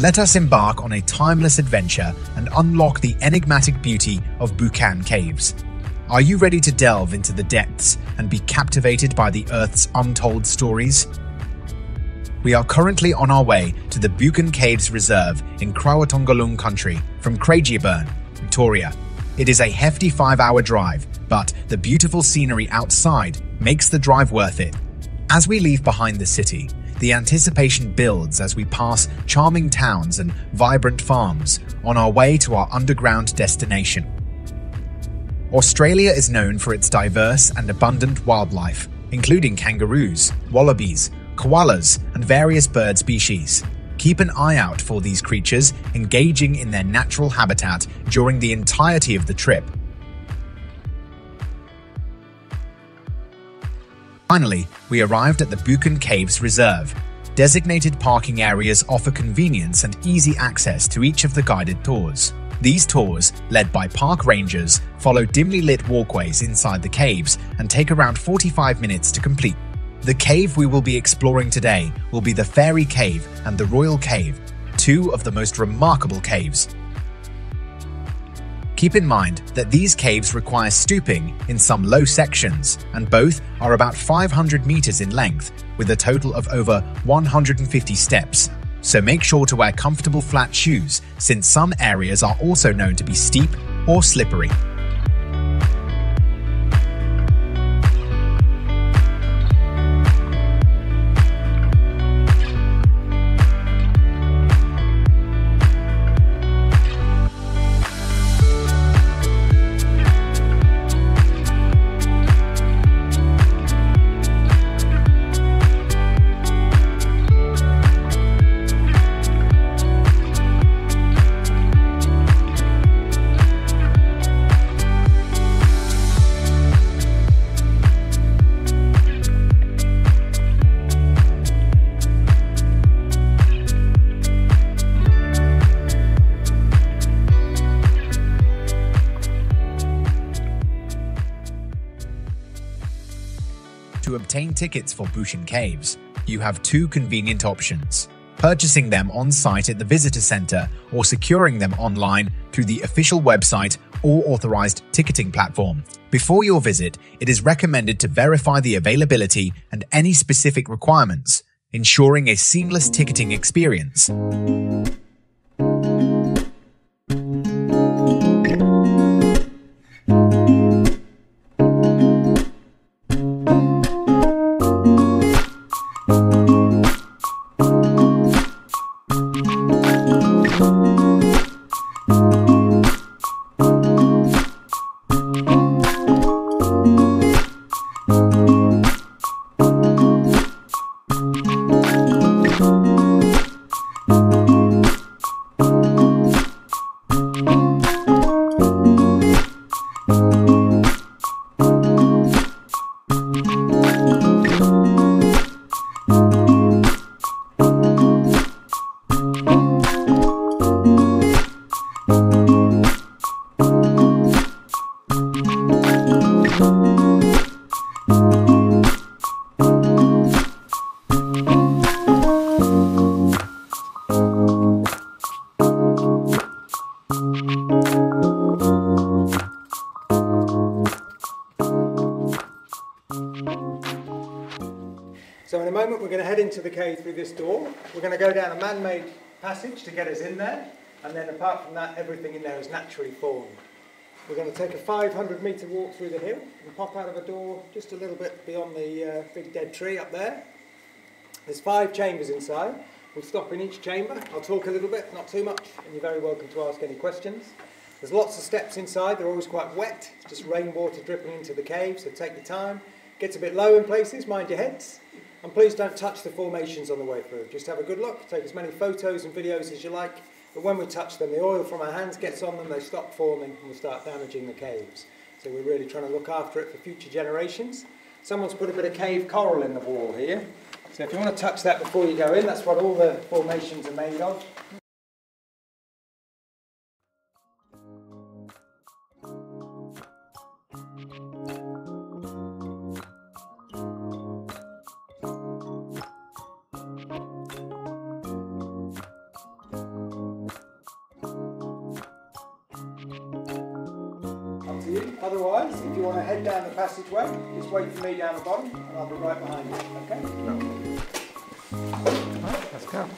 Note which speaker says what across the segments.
Speaker 1: Let us embark on a timeless adventure and unlock the enigmatic beauty of Buchan Caves. Are you ready to delve into the depths and be captivated by the Earth's untold stories? We are currently on our way to the Buchan Caves Reserve in Kwawatongolung country from Craigieburn, Victoria. It is a hefty 5-hour drive, but the beautiful scenery outside makes the drive worth it. As we leave behind the city, the anticipation builds as we pass charming towns and vibrant farms on our way to our underground destination. Australia is known for its diverse and abundant wildlife, including kangaroos, wallabies, koalas, and various bird species. Keep an eye out for these creatures engaging in their natural habitat during the entirety of the trip. Finally, we arrived at the Buchan Caves Reserve. Designated parking areas offer convenience and easy access to each of the guided tours. These tours, led by park rangers, follow dimly lit walkways inside the caves and take around 45 minutes to complete. The cave we will be exploring today will be the Fairy Cave and the Royal Cave, two of the most remarkable caves. Keep in mind that these caves require stooping in some low sections, and both are about 500 meters in length, with a total of over 150 steps. So make sure to wear comfortable flat shoes, since some areas are also known to be steep or slippery. To obtain tickets for Buchan Caves, you have two convenient options: purchasing them on-site at the visitor center or securing them online through the official website or authorized ticketing platform. Before your visit, it is recommended to verify the availability and any specific requirements, ensuring a seamless ticketing experience.
Speaker 2: So in a moment we're going to head into the cave through this door. We're going to go down a man-made passage to get us in there, and then apart from that everything in there is naturally formed. We're going to take a 500 metre walk through the hill and pop out of a door just a little bit beyond the big dead tree up there. There's 5 chambers inside. We'll stop in each chamber. I'll talk a little bit, not too much, and you're very welcome to ask any questions. There's lots of steps inside. They're always quite wet. It's just rainwater dripping into the cave, so take your time. Gets a bit low in places, mind your heads. And please don't touch the formations on the way through. Just have a good look, take as many photos and videos as you like, but when we touch them, the oil from our hands gets on them, they stop forming and we start damaging the caves. So we're really trying to look after it for future generations. Someone's put a bit of cave coral in the wall here. So if you want to touch that before you go in, that's what all the formations are made of. to you. Otherwise, if you want to head down the passageway, just wait for me down the bottom and I'll be right behind you, okay?
Speaker 3: Right, let's go.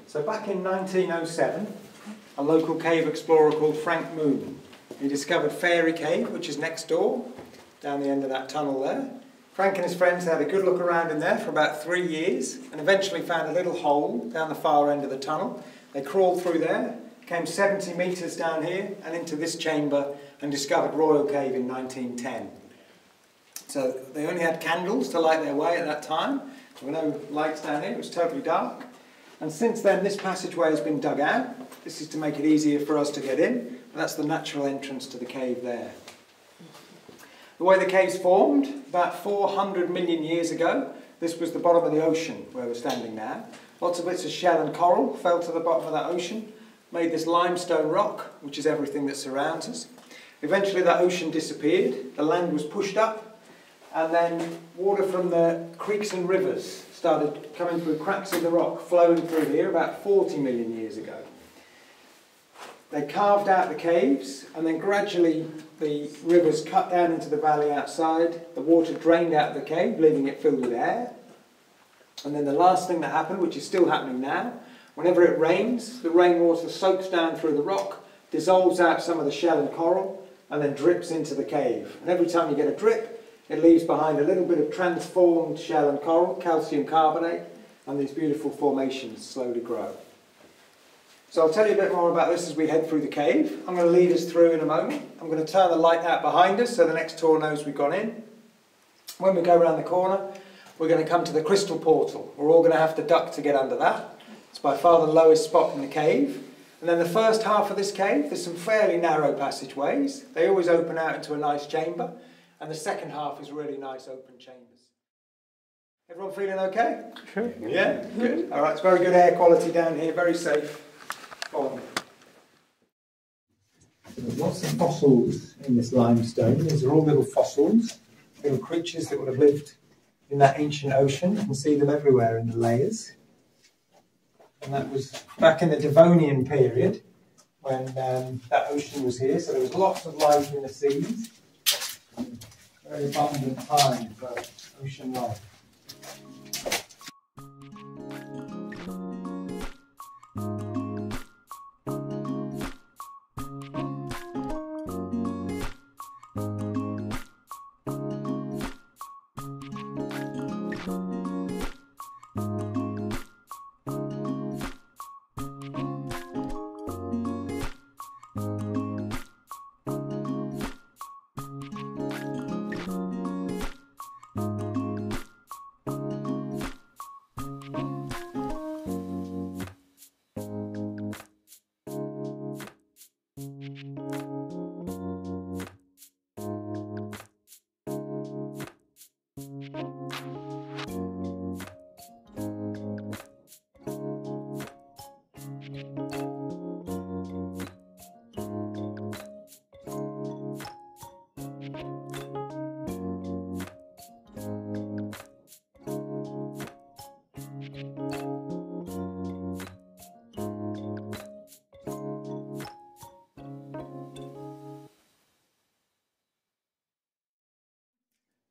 Speaker 2: So back in 1907, a local cave explorer called Frank Moon, he discovered Fairy Cave, which is next door, down the end of that tunnel there. Frank and his friends had a good look around in there for about 3 years and eventually found a little hole down the far end of the tunnel. They crawled through there, came 70 metres down here and into this chamber and discovered Royal Cave in 1910. So they only had candles to light their way at that time. There were no lights down here, it was totally dark. And since then this passageway has been dug out. This is to make it easier for us to get in. And that's the natural entrance to the cave there. The way the cave's formed, about 400 million years ago, this was the bottom of the ocean where we're standing now. Lots of bits of shell and coral fell to the bottom of that ocean, made this limestone rock, which is everything that surrounds us. Eventually that ocean disappeared, the land was pushed up, and then water from the creeks and rivers started coming through cracks in the rock, flowing through here about 40 million years ago. They carved out the caves, and then gradually the rivers cut down into the valley outside, the water drained out of the cave, leaving it filled with air. And then the last thing that happened, which is still happening now, whenever it rains, the rainwater soaks down through the rock, dissolves out some of the shell and coral, and then drips into the cave. And every time you get a drip, it leaves behind a little bit of transformed shell and coral, calcium carbonate, and these beautiful formations slowly grow. So I'll tell you a bit more about this as we head through the cave. I'm going to lead us through in a moment. I'm going to turn the light out behind us so the next tour knows we've gone in. When we go around the corner, we're going to come to the crystal portal. We're all going to have to duck to get under that. It's by far the lowest spot in the cave. And then the first half of this cave, there's some fairly narrow passageways. They always open out into a nice chamber. And the second half is really nice open chambers. Everyone feeling okay?
Speaker 3: Sure.
Speaker 2: Yeah? Good. All right, it's very good air quality down here, very safe. Follow me. There's lots of fossils in this limestone. These are all little fossils, little creatures that would have lived in that ancient ocean. You can see them everywhere in the layers. And that was back in the Devonian period when that ocean was here. So there was lots of life in the seas. Very abundant time for ocean life.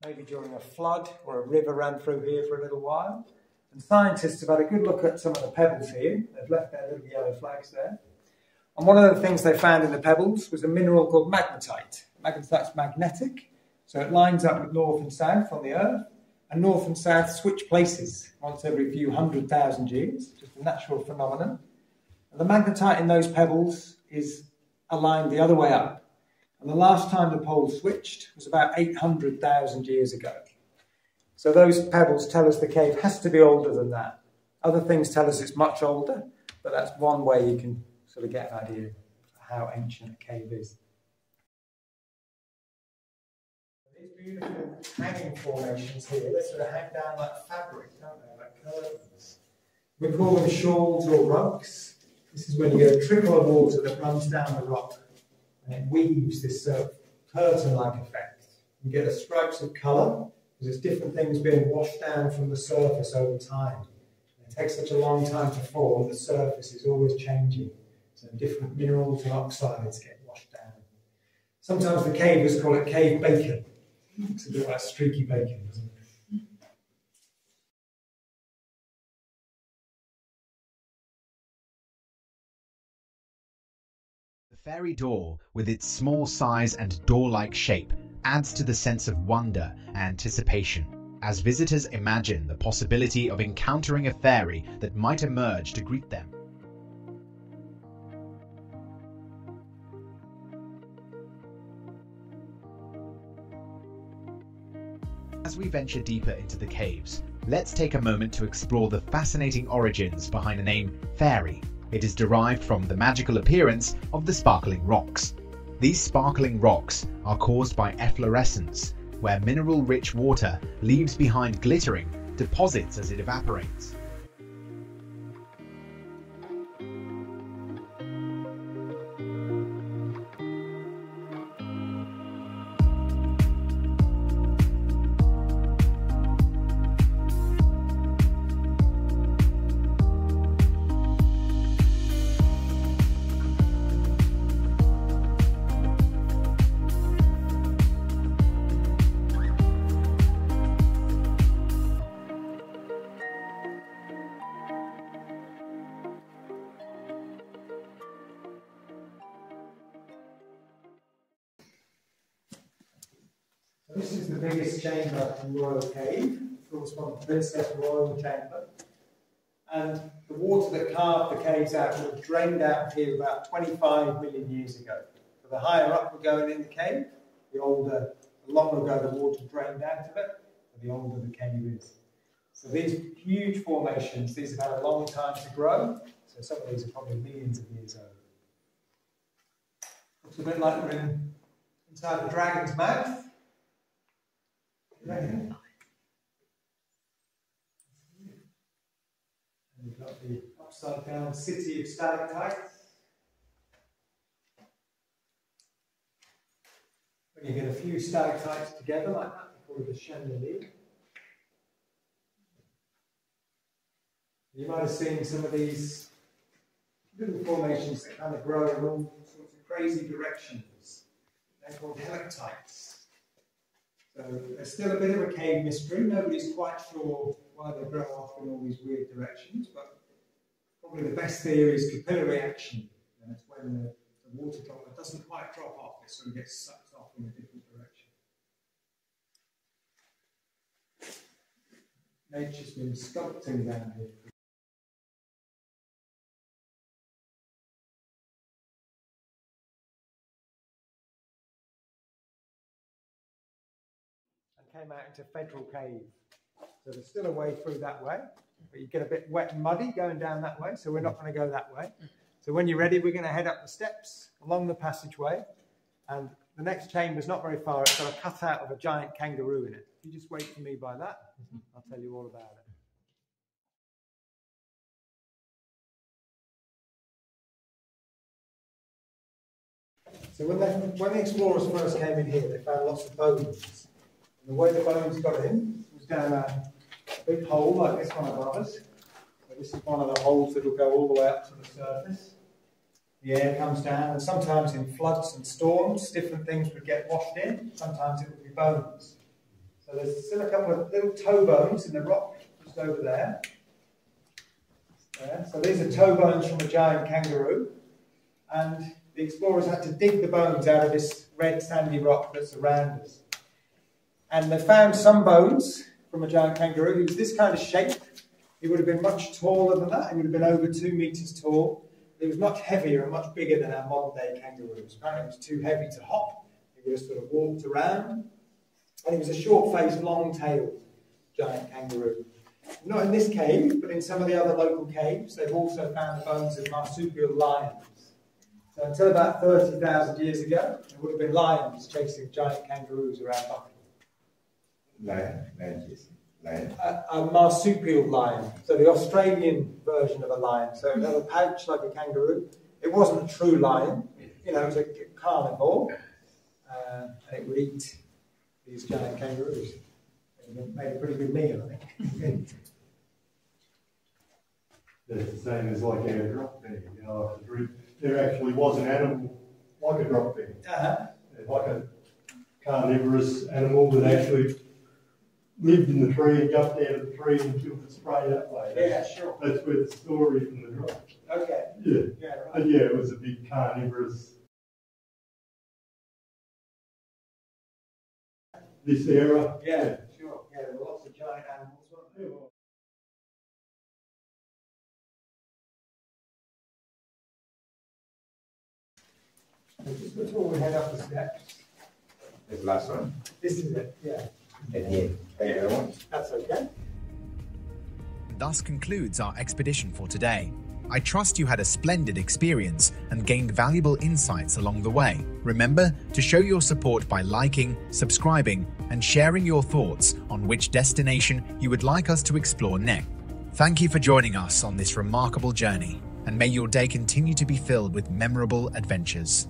Speaker 2: Maybe during a flood or a river ran through here for a little while. And scientists have had a good look at some of the pebbles here. They've left their little yellow flags there. And one of the things they found in the pebbles was a mineral called magnetite. Magnetite's magnetic, so it lines up with north and south on the Earth. And north and south switch places once every few 100,000 years, just a natural phenomenon. And the magnetite in those pebbles is aligned the other way up. And the last time the poles switched was about 800,000 years ago. So those pebbles tell us the cave has to be older than that. Other things tell us it's much older, but that's one way you can sort of get an idea of how ancient a cave is. These beautiful hanging formations here, they sort of hang down like fabric, don't they, like curtains. We call them shawls or rugs. This is when you get a trickle of water that runs down the rock and it weaves this sort of curtain-like effect. You get the stripes of colour, because there's different things being washed down from the surface over time. It takes such a long time to form, the surface is always changing. So different minerals and oxides get washed down. Sometimes the cavers call it cave bacon. It's a bit like streaky bacon, doesn't it?
Speaker 1: The fairy door, with its small size and door-like shape, adds to the sense of wonder and anticipation, as visitors imagine the possibility of encountering a fairy that might emerge to greet them. As we venture deeper into the caves, let's take a moment to explore the fascinating origins behind the name fairy. It is derived from the magical appearance of the sparkling rocks. These sparkling rocks are caused by efflorescence, where mineral-rich water leaves behind glittering deposits as it evaporates.
Speaker 2: This is the biggest chamber in Royal Cave, of course from the Princess Royal Chamber. And the water that carved the caves out would have drained out here about 25 million years ago. So the higher up we're going in the cave, the longer ago the water drained out of it, the older the cave is. So these huge formations, these have had a long time to grow, so some of these are probably millions of years old. Looks a bit like we're inside a dragon's mouth. And we've got the upside down city of stalactites. When you get a few stalactites together like that, we call it a chandelier. You might have seen some of these little formations that kind of grow in all sorts of crazy directions. They're called helictites. So there's still a bit of a cave mystery. Nobody's quite sure why they grow off in all these weird directions, but probably the best theory is capillary action. And it's when the water droplet doesn't quite drop off, it sort of gets sucked off in a different direction. Nature's been sculpting down here. Came out into Federal Cave. So there's still a way through that way, but you get a bit wet and muddy going down that way, so we're not going to go that way. So when you're ready, we're going to head up the steps along the passageway, and the next chamber's not very far. It's got a cutout of a giant kangaroo in it. If you just wait for me by that, I'll tell you all about it. So when the explorers first came in here, they found lots of bones. And the way the bones got in was down a big hole like this one above us. So this is one of the holes that will go all the way up to the surface. The air comes down, and sometimes in floods and storms, different things would get washed in. Sometimes it would be bones. So there's still a couple of little toe bones in the rock just over there. So these are toe bones from a giant kangaroo. And the explorers had to dig the bones out of this red sandy rock that's around us. And they found some bones from a giant kangaroo. He was this kind of shape. He would have been much taller than that. He would have been over 2 meters tall. He was much heavier and much bigger than our modern day kangaroos. Apparently it was too heavy to hop. He would have sort of walked around. And he was a short-faced, long-tailed giant kangaroo. Not in this cave, but in some of the other local caves, they've also found the bones of marsupial lions. So until about 30,000 years ago, there would have been lions chasing giant kangaroos around Buchan. A marsupial lion, so the Australian version of a lion. So it had a pouch like a kangaroo. It wasn't a true lion, you know, it was a carnivore, and it would eat these giant kangaroos. They made a pretty good meal, I think.
Speaker 3: That's the same as like our drop bear, you know, there actually was an animal like a drop bear, like a carnivorous animal that actually lived in the tree and jumped out of the tree and killed the spray that way.
Speaker 2: Yeah, sure.
Speaker 3: That's where the story from the drop.
Speaker 2: Okay.
Speaker 3: Yeah.
Speaker 2: Yeah, right.
Speaker 3: Yeah, it was a big carnivorous. This era.
Speaker 2: Yeah, sure. Yeah, there were lots of giant animals, weren't there? Just before we head up the steps.
Speaker 4: This last one.
Speaker 2: This is it, yeah.
Speaker 4: And here. There you go.
Speaker 2: That's okay.
Speaker 1: Thus concludes our expedition for today. I trust you had a splendid experience and gained valuable insights along the way. Remember to show your support by liking, subscribing, and sharing your thoughts on which destination you would like us to explore next. Thank you for joining us on this remarkable journey, and may your day continue to be filled with memorable adventures.